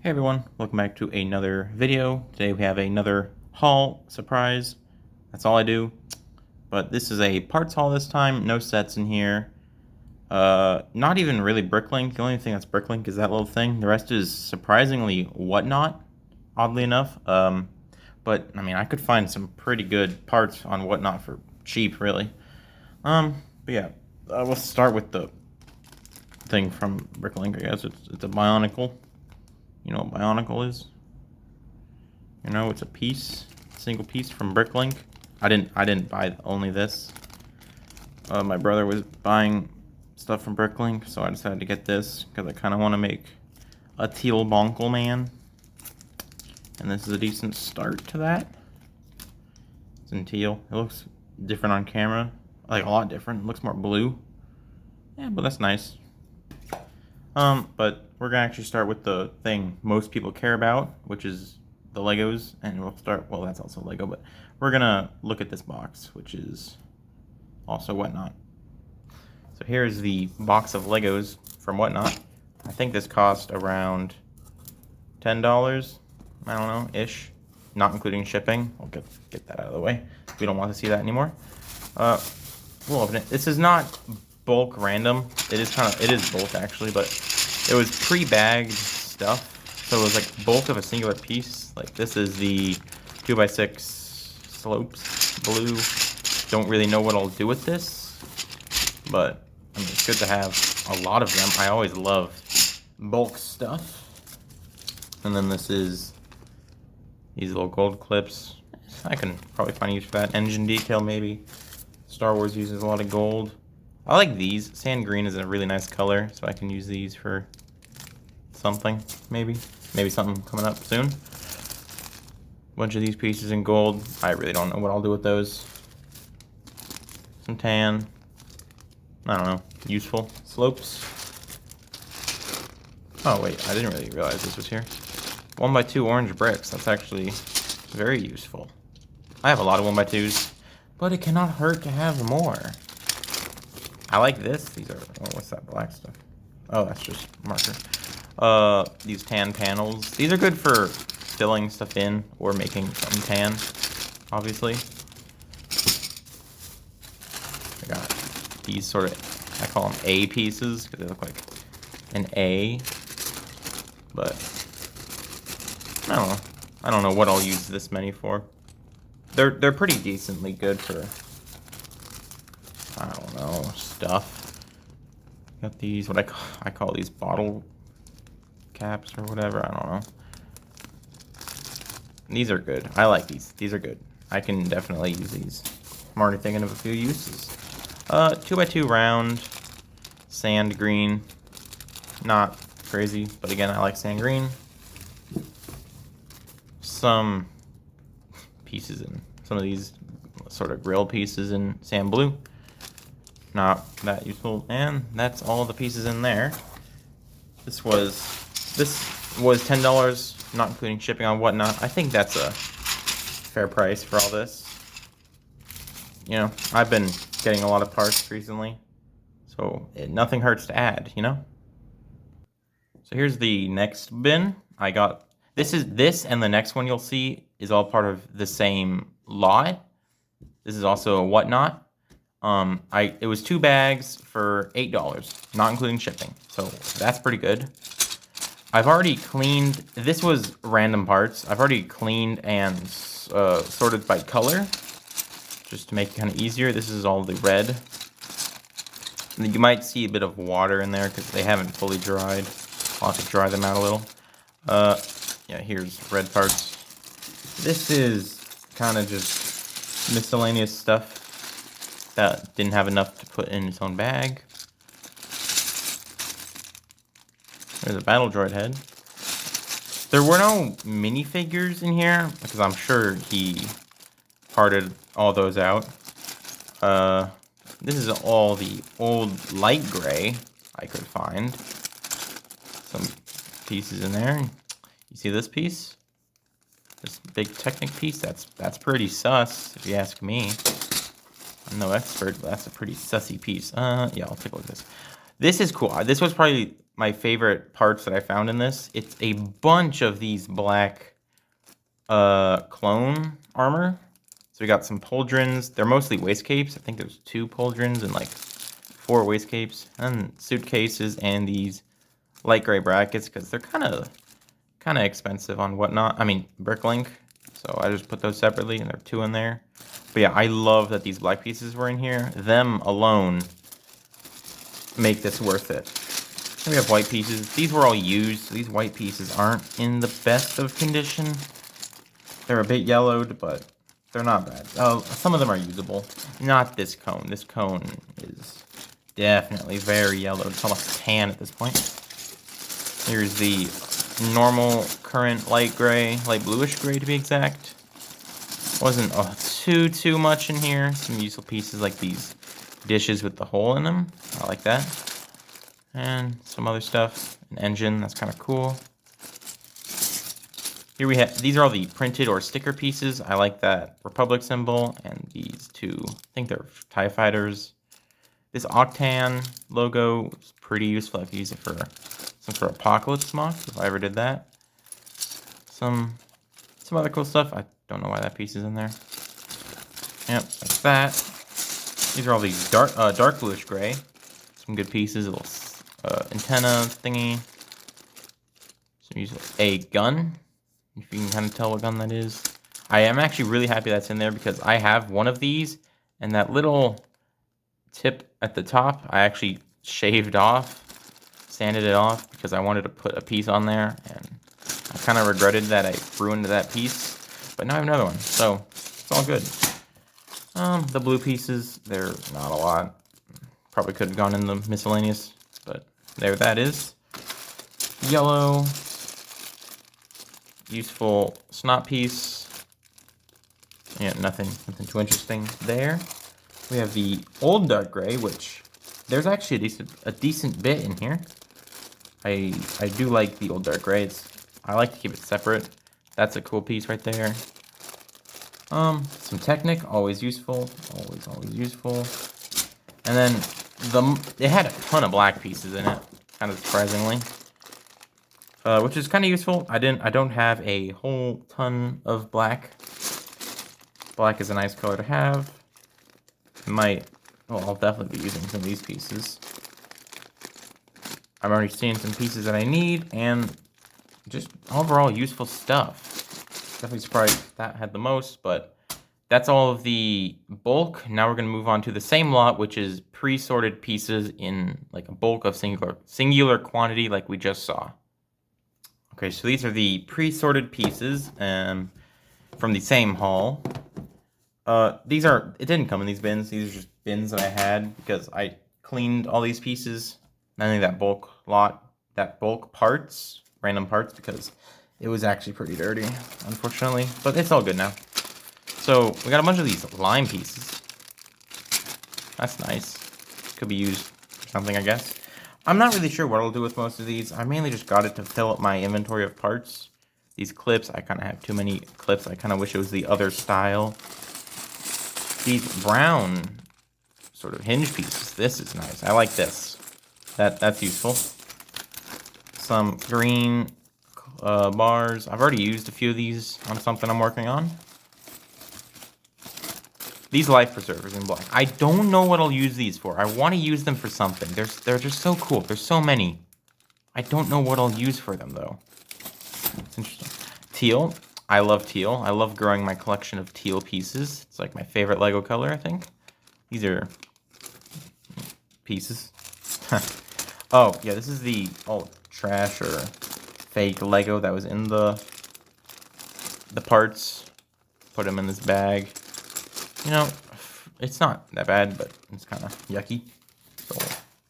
Hey everyone, welcome back to another video. Today we have another haul surprise. That's all I do. But this is a parts haul this time, no sets in here. Not even really Bricklink. The only thing that's Bricklink is that little thing. The rest is surprisingly Whatnot, oddly enough. But I mean, I could find some pretty good parts on Whatnot for cheap, really. But yeah, we'll start with the thing from Bricklink, I guess. It's a Bionicle. You know what Bionicle is? You know, it's a piece, single piece from Bricklink. I didn't buy only this. My brother was buying stuff from Bricklink, so I decided to get this because I kind of want to make a teal bonkle man. And this is a decent start to that. It's in teal. It looks different on camera, like a lot different. It looks more blue. Yeah, but that's nice. But we're gonna actually start with the thing most people care about, which is the Legos, and we'll start, well, that's also Lego, but we're gonna look at this box, which is also Whatnot. So here's the box of Legos from Whatnot. I think this cost around $10, I don't know, ish, not including shipping. We'll get that out of the way. We don't want to see that anymore. We'll open it. This is not bulk random. It is bulk actually, but it was pre-bagged stuff. So it was like bulk of a singular piece. Like this is the 2x6 slopes blue. Don't really know what I'll do with this, but I mean, it's good to have a lot of them. I always love bulk stuff. And then this is these little gold clips. I can probably find use for that. Engine decal maybe. Star Wars uses a lot of gold. I like these. Sand green is a really nice color, so I can use these for something, maybe. Maybe something coming up soon. Bunch of these pieces in gold. I really don't know what I'll do with those. Some tan. I don't know. Useful. Slopes. Oh wait, I didn't really realize this was here. 1x2 orange bricks. That's actually very useful. I have a lot of 1x2s, but it cannot hurt to have more. I like this. These are, oh, what's that black stuff? Oh, that's just marker. These tan panels. These are good for filling stuff in or making something tan, obviously. I got these sort of, I call them A pieces because they look like an A. But I don't know. I don't know what I'll use this many for. They're pretty decently good for, I don't know, stuff. Got these, what I call these bottle caps or whatever, I don't know. These are good. I like these. These are good. I can definitely use these. I'm already thinking of a few uses. 2x2 round, sand green. Not crazy, but again, I like sand green. Some pieces in some of these sort of grill pieces in sand blue. Not that useful, and that's all the pieces in there. This was $10, not including shipping on Whatnot. I think that's a fair price for all this. You know, I've been getting a lot of parts recently, so nothing hurts to add, you know? So here's the next bin. I got, this and the next one you'll see is all part of the same lot. This is also a Whatnot. It was 2 bags for $8, not including shipping. So that's pretty good. I've already cleaned, this was random parts. I've already cleaned and sorted by color, just to make it kind of easier. This is all the red. And you might see a bit of water in there because they haven't fully dried. I'll have to dry them out a little. Yeah, here's red parts. This is kind of just miscellaneous stuff that didn't have enough to put in its own bag. There's a battle droid head. There were no minifigures in here because I'm sure he parted all those out. This is all the old light gray I could find. Some pieces in there. You see this piece? This big Technic piece? That's pretty sus, if you ask me. I'm no expert, but that's a pretty sussy piece. Yeah, I'll take a look at this. This is cool. This was probably my favorite parts that I found in this. It's a bunch of these black clone armor. So we got some pauldrons. They're mostly waist capes. I think there's 2 pauldrons and like 4 waist capes, and suitcases, and these light gray brackets because they're kind of expensive on Whatnot. I mean, Bricklink. So I just put those separately, and there are 2 in there. But yeah, I love that these black pieces were in here. Them alone make this worth it. Then we have white pieces. These were all used. So these white pieces aren't in the best of condition. They're a bit yellowed, but they're not bad. Some of them are usable. Not this cone. This cone is definitely very yellowed. It's almost tan at this point. Here's the normal current light gray, light bluish gray to be exact. Wasn't too much in here. Some useful pieces like these dishes with the hole in them. I like that. And some other stuff. An engine, that's kind of cool. Here we have, these are all the printed or sticker pieces. I like that Republic symbol, and these 2, I think they're TIE fighters. This Octan logo is pretty useful. I could use it for some sort of apocalypse mock if I ever did that. Some other cool stuff. I don't know why that piece is in there. Yep, that's that. These are all these dark bluish gray. Some good pieces. A little antenna thingy. Some useful a gun. If you can kind of tell what gun that is. I am actually really happy that's in there because I have one of these, and that little tip at the top I actually shaved off, sanded it off because I wanted to put a piece on there, and I kind of regretted that I ruined that piece, but now I have another one, so it's all good. The blue pieces, they're not a lot. Probably could have gone in the miscellaneous, but there that is. Yellow. Useful snot piece. Yeah, nothing too interesting there. We have the old dark gray, which there's actually a decent bit in here. I do like the old dark gray. I like to keep it separate. That's a cool piece right there. Some Technic, always useful, always useful. And then it had a ton of black pieces in it, kind of surprisingly. Which is kind of useful. I don't have a whole ton of black. Black is a nice color to have. I'll definitely be using some of these pieces. I'm already seeing some pieces that I need, and just overall useful stuff. Definitely surprised that had the most, but that's all of the bulk. Now we're going to move on to the same lot, which is pre-sorted pieces in like a bulk of singular quantity like we just saw. Okay, so these are the pre-sorted pieces from the same haul. It didn't come in these bins. These are just bins that I had because I cleaned all these pieces. Not only that bulk parts, random parts, because it was actually pretty dirty, unfortunately. But it's all good now. So we got a bunch of these lime pieces. That's nice. Could be used for something, I guess. I'm not really sure what I'll do with most of these. I mainly just got it to fill up my inventory of parts. These clips, I kind of have too many clips. I kind of wish it was the other style. These brown sort of hinge pieces. This is nice. I like this. That's useful. Some green bars. I've already used a few of these on something I'm working on. These life preservers in black. I don't know what I'll use these for. I want to use them for something. They're just so cool. There's so many. I don't know what I'll use for them, though. It's interesting. Teal. I love teal. I love growing my collection of teal pieces. It's like my favorite Lego color, I think. These are pieces. Oh, yeah, this is the trash or fake Lego that was in the parts. Put them in this bag. You know, it's not that bad, but it's kind of yucky. So,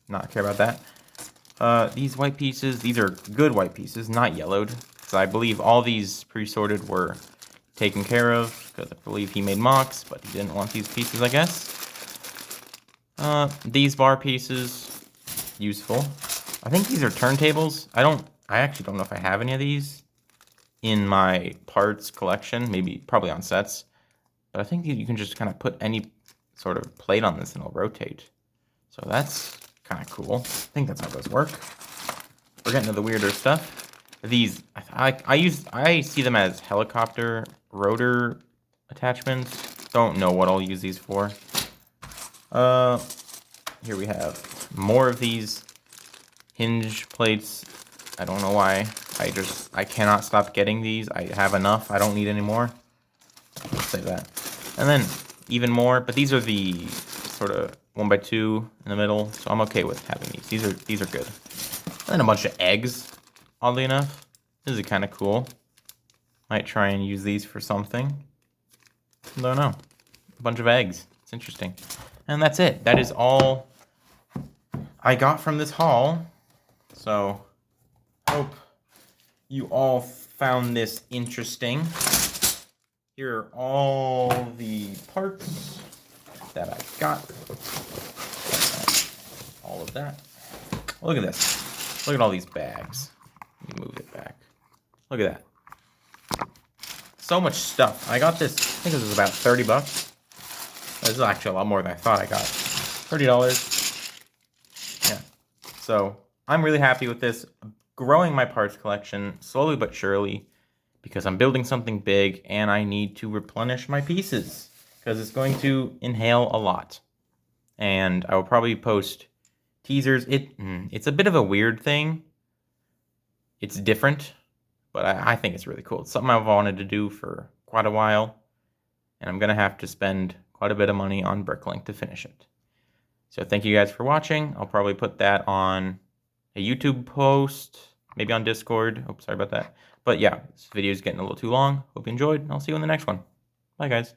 not care about that. These white pieces, these are good white pieces, not yellowed. So I believe all these pre-sorted were taken care of, because I believe he made mocks, but he didn't want these pieces, I guess. These bar pieces, useful. I think these are turntables. I actually don't know if I have any of these in my parts collection, probably on sets. But I think you can just kind of put any sort of plate on this and it'll rotate. So that's kind of cool. I think that's how those work. we're getting to the weirder stuff. These, I see them as helicopter rotor attachments. Don't know what I'll use these for. Here we have more of these hinge plates. I don't know why. I cannot stop getting these. I have enough. I don't need any more. Let's say that. And then even more, but these are the sort of 1x2 in the middle, so I'm okay with having these. These are good. And then a bunch of eggs, oddly enough. This is kind of cool. Might try and use these for something. Don't know. A bunch of eggs. It's interesting. And that's it. That is all I got from this haul. So, hope you all found this interesting. Here are all the parts that I got. All of that. Look at this. Look at all these bags. Let me move it back. Look at that. So much stuff. I got this, I think this was about 30 bucks. This is actually a lot more than I thought I got. $30. Yeah. So, I'm really happy with this. Growing my parts collection slowly but surely because I'm building something big and I need to replenish my pieces because it's going to inhale a lot. And I will probably post teasers. It's a bit of a weird thing. It's different, but I think it's really cool. It's something I've wanted to do for quite a while, and I'm going to have to spend quite a bit of money on Bricklink to finish it. So thank you guys for watching. I'll probably put that on a YouTube post, maybe on Discord. Oh, sorry about that. But yeah, this video is getting a little too long. Hope you enjoyed, and I'll see you in the next one. Bye, guys.